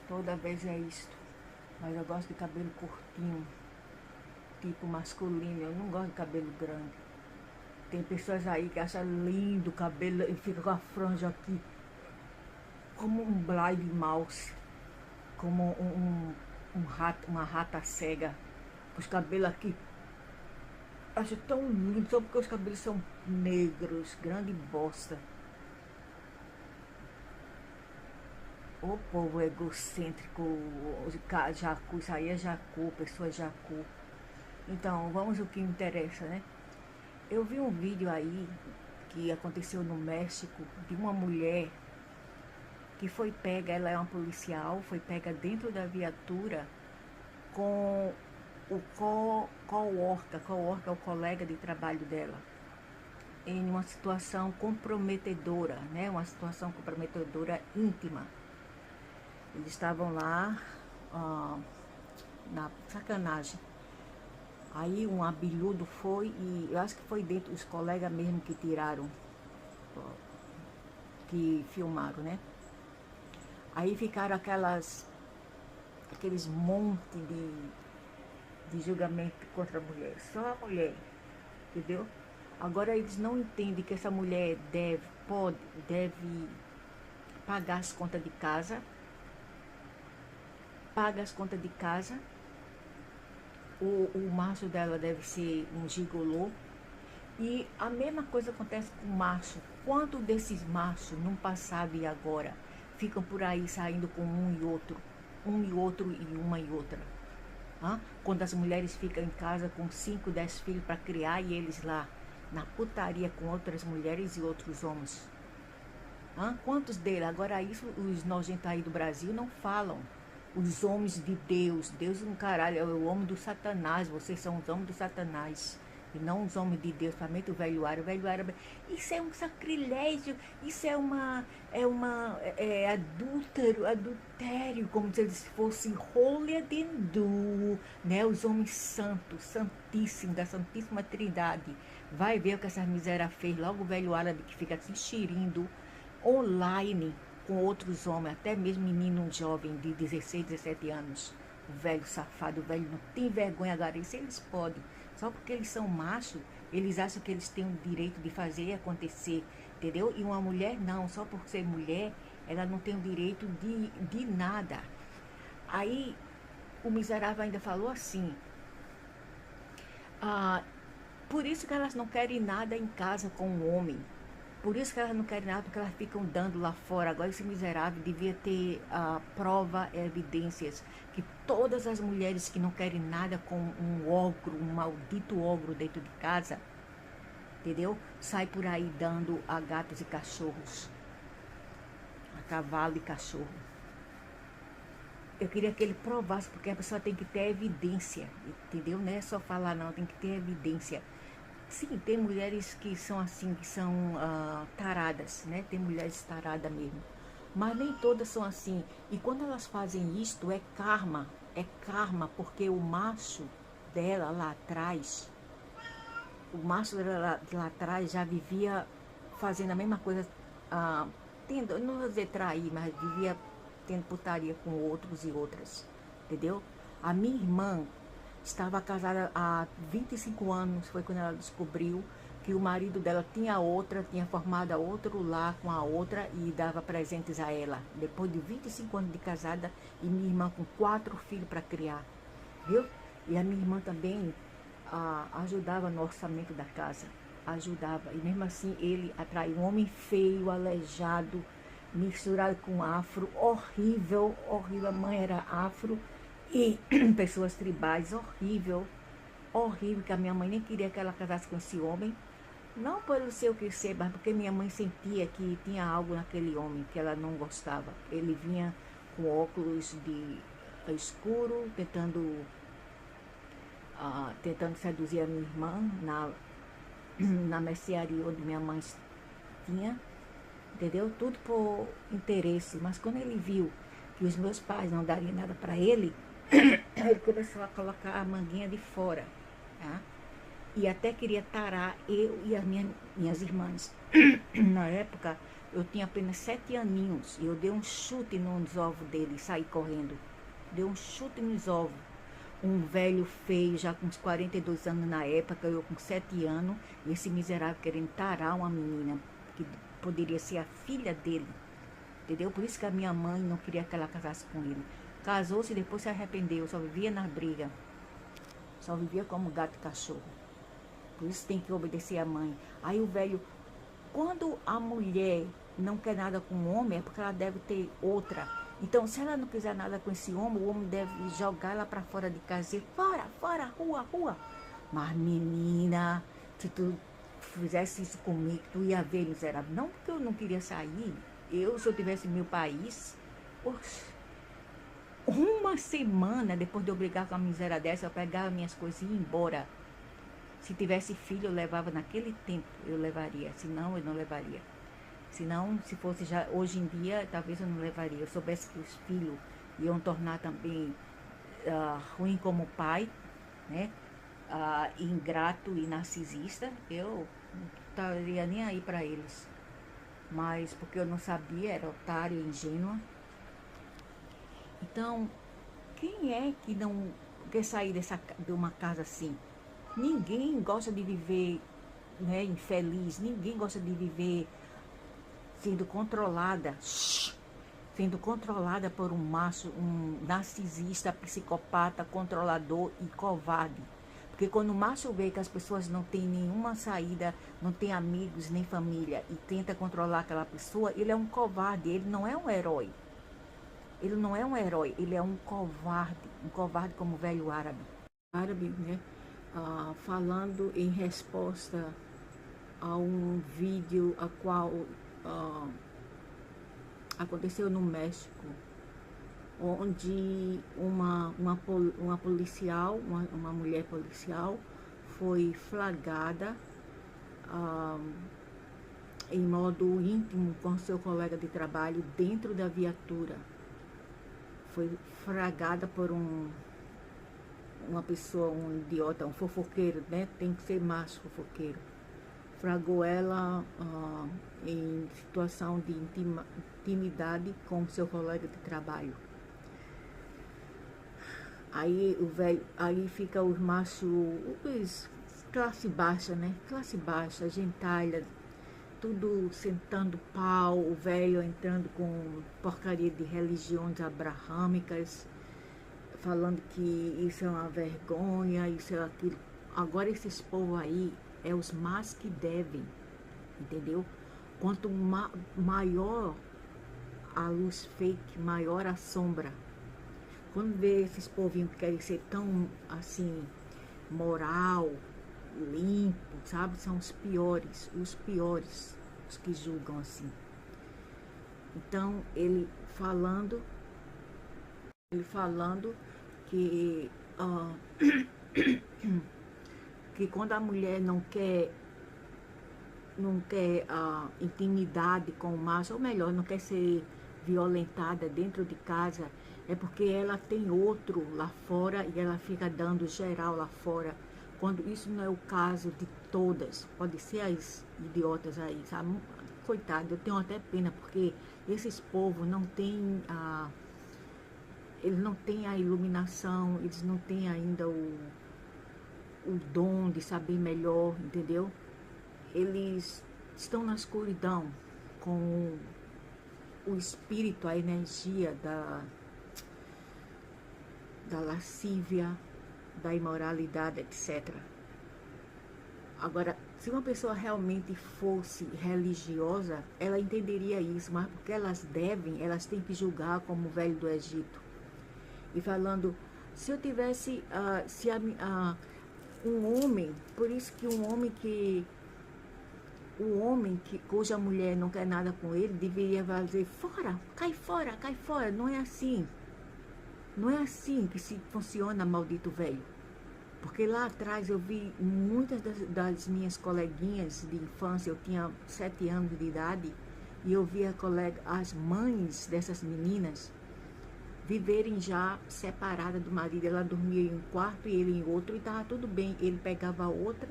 Toda vez é isso. Mas eu gosto de cabelo curtinho, tipo masculino. Eu não gosto de cabelo grande. Tem pessoas aí que acham lindo o cabelo e fica com a franja aqui, como um blind mouse, como um rato, uma rata cega. Os cabelos aqui, acho tão lindo, só porque os cabelos são negros, grande bosta. O povo egocêntrico, jacu, isso aí é jacu, pessoa jacu. Então, vamos ao que interessa, né? Eu vi um vídeo aí que aconteceu no México de uma mulher que foi pega, ela é uma policial, foi pega dentro da viatura com o coworker é o colega de trabalho dela, em uma situação comprometedora, né? Uma situação comprometedora íntima. Eles estavam lá na sacanagem. Aí um abelhudo foi e eu acho que foi dentro os colegas mesmo que tiraram, que filmaram, né? Aí ficaram aqueles monte de julgamento contra a mulher, só a mulher, entendeu? Agora eles não entendem que essa mulher deve pagar as contas de casa, paga as contas de casa, o macho dela deve ser um gigolô, e a mesma coisa acontece com o macho. Quantos desses machos, num passado e agora, ficam por aí saindo com um e outro e uma e outra? Quando as mulheres ficam em casa com 5, 10 filhos para criar e eles lá na putaria com outras mulheres e outros homens. Quantos deles? Agora isso os nojentos aí do Brasil não falam. Os homens de Deus. Deus é um caralho, é o homem do Satanás. Vocês são os homens do Satanás. E não os homens de Deus, somente o velho árabe. Isso é um sacrilégio, isso é adultério, como se eles fossem holy and do, né? Os homens santos, santíssimos, da Santíssima Trindade. Vai ver o que essa miséria fez. Logo o velho árabe que fica se enxerindo online com outros homens, até mesmo menino jovem de 16, 17 anos. O velho safado, o velho não tem vergonha. Agora, isso eles podem. Só porque eles são machos, eles acham que eles têm o direito de fazer acontecer, entendeu? E uma mulher não, só por ser mulher, ela não tem o direito de nada. Aí, o miserável ainda falou assim, por isso que elas não querem nada em casa com o homem. Por isso que elas não querem nada, porque elas ficam dando lá fora. Agora esse miserável devia ter prova, evidências, que todas as mulheres que não querem nada com um ogro, um maldito ogro dentro de casa, entendeu? Sai por aí dando a gatos e cachorros, a cavalo e cachorro. Eu queria que ele provasse, porque a pessoa tem que ter evidência, entendeu? Não é só falar não, tem que ter evidência. Sim, tem mulheres que são assim, que são taradas, né? Tem mulheres taradas mesmo. Mas nem todas são assim. E quando elas fazem isto, é karma, porque o macho dela lá atrás, lá atrás já vivia fazendo a mesma coisa, não vou dizer trair, mas vivia tendo putaria com outros e outras, entendeu? A minha irmã estava casada há 25 anos, foi quando ela descobriu que o marido dela tinha formado outro lar com a outra e dava presentes a ela. Depois de 25 anos de casada e minha irmã com 4 filhos para criar, viu? E a minha irmã também ajudava no orçamento da casa, ajudava. E mesmo assim ele atraiu um homem feio, aleijado, misturado com afro, horrível, a mãe era afro, e pessoas tribais, horrível, que a minha mãe nem queria que ela casasse com esse homem, não pelo seu que ser, mas porque minha mãe sentia que tinha algo naquele homem que ela não gostava. Ele vinha com óculos de escuro, tentando seduzir a minha irmã na mercearia onde minha mãe tinha, entendeu? Tudo por interesse, mas quando ele viu que os meus pais não dariam nada para ele, ele começou a colocar a manguinha de fora, tá? E até queria tarar eu e as minhas irmãs. Na época, eu tinha apenas 7 aninhos e eu dei um chute nos ovos dele e saí correndo. Dei um chute nos ovos. Um velho feio, já com uns 42 anos na época, eu com 7 anos, e esse miserável querendo tarar uma menina que poderia ser a filha dele, entendeu? Por isso que a minha mãe não queria que ela casasse com ele. Casou-se e depois se arrependeu, só vivia na briga, só vivia como gato e cachorro. Por isso tem que obedecer a mãe. Aí o velho, quando a mulher não quer nada com o homem, é porque ela deve ter outra. Então, se ela não quiser nada com esse homem, o homem deve jogar ela para fora de casa e dizer, fora, fora, rua, rua. Mas, menina, se tu fizesse isso comigo, tu ia ver, miserável. Não porque eu não queria sair. Se eu tivesse meu país, oxe, uma semana depois de eu brigar com a miséria dessa, eu pegava minhas coisas e ia embora. Se tivesse filho, eu levava naquele tempo, eu levaria. Senão, eu não levaria. Senão, se fosse já hoje em dia, talvez eu não levaria. Eu soubesse que os filhos iam tornar também ruim como pai, né? Ingrato e narcisista, eu não estaria nem aí para eles. Mas porque eu não sabia, era otária e ingênua. Então, quem é que não quer sair de uma casa assim? Ninguém gosta de viver, né, infeliz, ninguém gosta de viver sendo controlada por um macho, um narcisista, psicopata, controlador e covarde. Porque quando o macho vê que as pessoas não têm nenhuma saída, não tem amigos nem família e tenta controlar aquela pessoa, ele é um covarde, ele não é um herói. Ele não é um herói, ele é um covarde como o velho árabe. Árabe, né? Falando em resposta a um vídeo a qual aconteceu no México, onde uma policial, uma mulher policial, foi flagrada em modo íntimo com seu colega de trabalho dentro da viatura. Foi flagrada por uma pessoa, um idiota, um fofoqueiro, né? Tem que ser macho fofoqueiro. Flagrou ela em situação de intimidade com seu colega de trabalho. Aí aí fica os machos, classe baixa, né? Classe baixa, gentalha, tudo sentando pau, o velho entrando com porcaria de religiões abraâmicas, falando que isso é uma vergonha, isso é aquilo. Agora esses povos aí é os mais que devem, entendeu? Quanto maior a luz fake, maior a sombra. Quando vê esses povinhos que querem ser tão, assim, moral, limpo, sabe? São os piores, os que julgam assim. Então, ele falando que que quando a mulher não quer intimidade com o macho, ou melhor, não quer ser violentada dentro de casa, é porque ela tem outro lá fora e ela fica dando geral lá fora, quando isso não é o caso de todas. Pode ser as idiotas aí, sabe? Coitado, eu tenho até pena, porque esses povos não têm eles não têm a iluminação, eles não têm ainda o dom de saber melhor, entendeu? Eles estão na escuridão com o espírito, a energia da lascívia, da imoralidade, etc. Agora, se uma pessoa realmente fosse religiosa, ela entenderia isso, mas porque elas têm que julgar como o velho do Egito. E falando, se eu tivesse, um homem, por isso que cuja mulher não quer nada com ele, deveria dizer, fora, cai fora, cai fora. Não é assim. Não é assim que se funciona, maldito velho. Porque lá atrás eu vi muitas das minhas coleguinhas de infância, eu tinha 7 anos de idade, e eu via as mães dessas meninas viverem já separadas do marido. Ela dormia em um quarto e ele em outro, e estava tudo bem. Ele pegava outra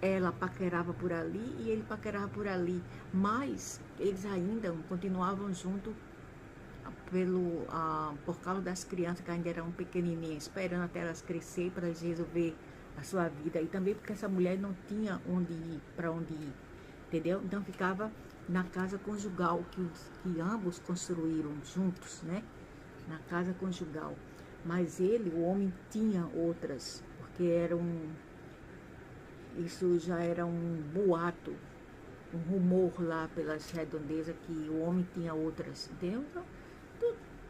ela paquerava por ali e ele paquerava por ali, mas eles ainda continuavam juntos por causa das crianças que ainda eram pequenininhas, esperando até elas crescer para eles resolver a sua vida, e também porque essa mulher não tinha onde ir, para onde ir, entendeu? Então ficava na casa conjugal que ambos construíram juntos, né? Na casa conjugal. Mas ele, o homem, tinha outras, porque isso já era um boato, um rumor lá pelas redondezas que o homem tinha outras, entendeu? Então,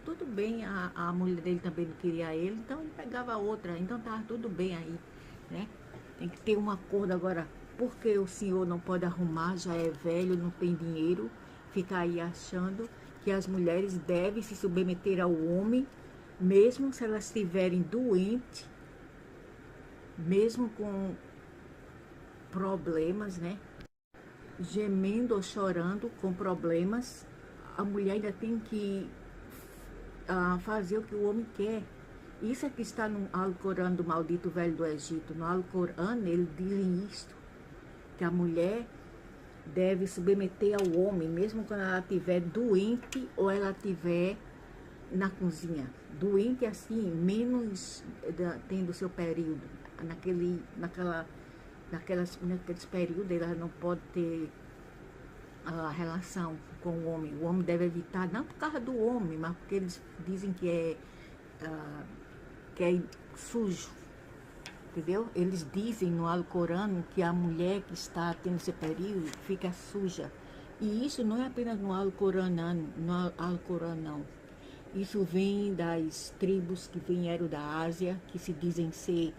tudo bem, a mulher dele também não queria ele, então ele pegava outra, então tava tudo bem aí, né? Tem que ter um acordo agora, porque o senhor não pode arrumar, já é velho, não tem dinheiro, fica aí achando que as mulheres devem se submeter ao homem, mesmo se elas estiverem doentes, mesmo com problemas, né? Gemendo ou chorando com problemas, a mulher ainda tem que fazer o que o homem quer. Isso é que está no Alcorão do maldito velho do Egito. No Alcorão ele diz isto, que a mulher deve submeter ao homem, mesmo quando ela estiver doente ou ela estiver na cozinha. Doente assim, menos tendo seu período. Naqueles períodos ela não pode ter a relação com o homem. O homem deve evitar, não por causa do homem, mas porque eles dizem que é sujo, entendeu? Eles dizem no Alcorão que a mulher que está tendo esse período fica suja. E isso não é apenas no Alcorão, não. Isso vem das tribos que vieram da Ásia, que se dizem ser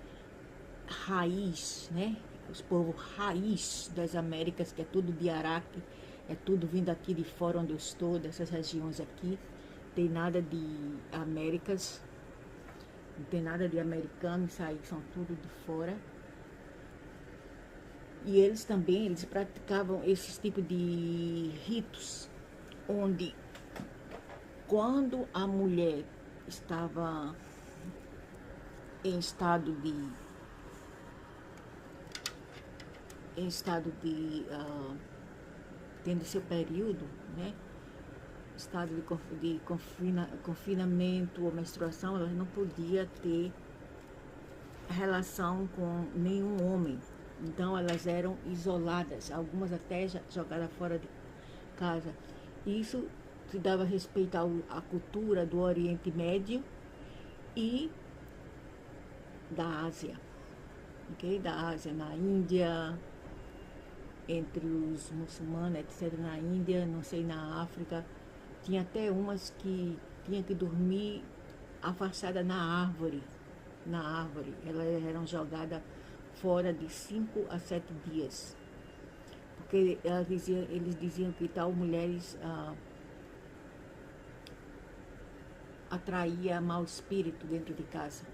raiz, né? Os povos raiz das Américas, que é tudo de Araque, é tudo vindo aqui de fora onde eu estou, dessas regiões aqui. Tem nada de Américas, não tem nada de americano, isso aí são tudo de fora. E eles também, eles praticavam esses tipos de ritos, onde quando a mulher estava em estado tendo seu período, né? Estado de confinamento ou menstruação, ela não podia ter relação com nenhum homem. Então elas eram isoladas, algumas até jogadas fora de casa. Isso se dava respeito à cultura do Oriente Médio e da Ásia, ok? Da Ásia, na Índia, entre os muçulmanos, etc. Na Índia, não sei, na África. Tinha até umas que tinham que dormir afastada na árvore. Elas eram jogadas fora de 5 a 7 dias. Porque eles diziam que tal mulheres atraía mau espírito dentro de casa.